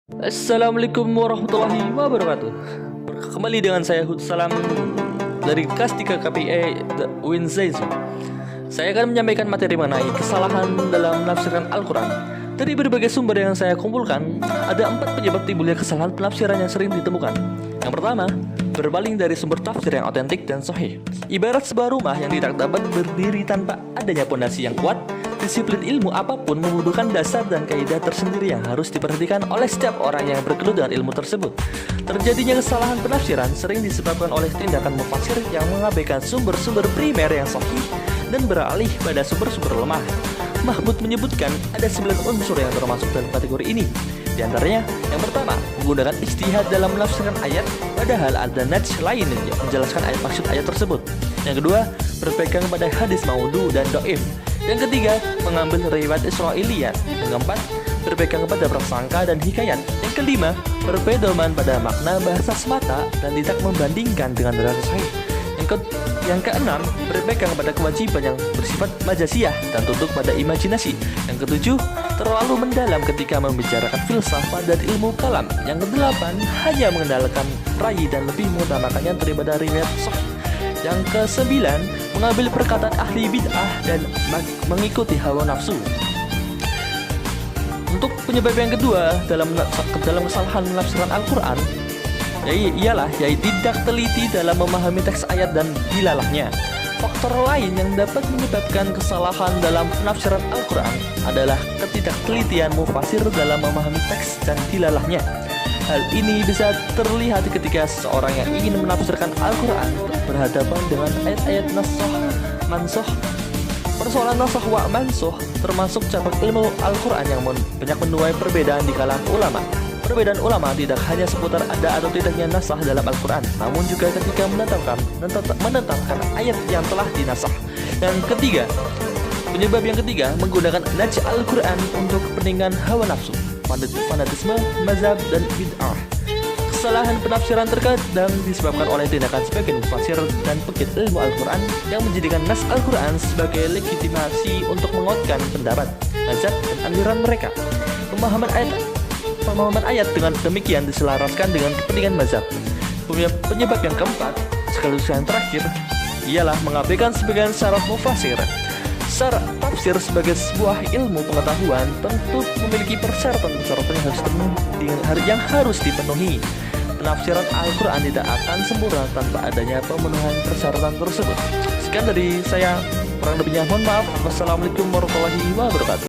Assalamualaikum warahmatullahi wabarakatuh. Kembali dengan saya Hud Salam dari kelas 3 KPI Winzaizu. Saya akan menyampaikan materi mengenai kesalahan dalam menafsirkan Al-Quran. Dari berbagai sumber yang saya kumpulkan, ada 4 penyebab timbulnya kesalahan penafsiran yang sering ditemukan. Yang pertama, berpaling dari sumber tafsir yang otentik dan sahih. Ibarat sebuah rumah yang tidak dapat berdiri tanpa adanya pondasi yang kuat, disiplin ilmu apapun membutuhkan dasar dan kaidah tersendiri yang harus diperhatikan oleh setiap orang yang bergelut dengan ilmu tersebut. Terjadinya kesalahan penafsiran sering disebabkan oleh tindakan mufasir yang mengabaikan sumber-sumber primer yang sahih dan beralih pada sumber-sumber lemah. Mahmud menyebutkan ada 9 unsur yang termasuk dalam kategori ini. Di antaranya, yang pertama, menggunakan ijtihad dalam menafsirkan ayat, padahal ada nats lain yang menjelaskan maksud ayat tersebut. Yang kedua, berpegang pada hadis maudhu dan do'if. Yang ketiga, mengambil riwayat Israiliyat. Yang keempat, berpegang pada prasangka dan hikayat. Yang kelima, berpedoman pada makna bahasa semata dan tidak membandingkan dengan bahasa sahih. Yang keenam, berpegang pada kewajiban yang bersifat majasiyah dan tunduk pada imajinasi. Yang ketujuh, terlalu mendalam ketika membicarakan filsafat dan ilmu kalam. Yang kedelapan, hanya mengandalkan rai dan lebih mengutamakannya daripada riwayat sahih. Yang kesembilan, mengambil perkataan ahli bid'ah dan mengikuti hawa nafsu. Untuk penyebab yang kedua dalam kesalahan menafsirkan Al-Quran, yaitu tidak teliti dalam memahami teks ayat dan dilalahnya. Faktor lain yang dapat menyebabkan kesalahan dalam penafsiran Al-Quran adalah ketidaktelitian mufasir dalam memahami teks dan dilalahnya. Hal ini bisa terlihat ketika seseorang yang ingin menafsirkan Al-Quran berhadapan dengan ayat-ayat mansuh. Persoalan nasakh wa mansuh termasuk cabang ilmu Al-Quran yang banyak menuai perbedaan di kalangan ulama. Perbedaan ulama tidak hanya seputar ada atau tidaknya nasakh dalam Al-Quran, namun juga ketika menetapkan ayat yang telah dinasakh. Penyebab yang ketiga, menggunakan nats Al-Quran untuk kepentingan hawa nafsu, fanatisme, mazhab, dan bid'ah. Kesalahan penafsiran terkadang disebabkan oleh tindakan sebagian mufasir dan pengikut ilmu Al-Quran yang menjadikan nas Al-Quran sebagai legitimasi untuk menguatkan pendapat, mazhab, dan aliran mereka. Pemahaman ayat dengan demikian diselaraskan dengan kepentingan mazhab. Penyebab yang keempat, sekaligus yang terakhir, ialah mengabaikan sebagian syarat mufasir. Syarat tafsir sebagai sebuah ilmu pengetahuan tentu memiliki persyaratan yang harus dipenuhi. Penafsiran Al-Quran tidak akan sempurna tanpa adanya pemenuhan persyaratan tersebut. Sekian dari saya, kurang lebihnya mohon maaf. Wassalamualaikum warahmatullahi wabarakatuh.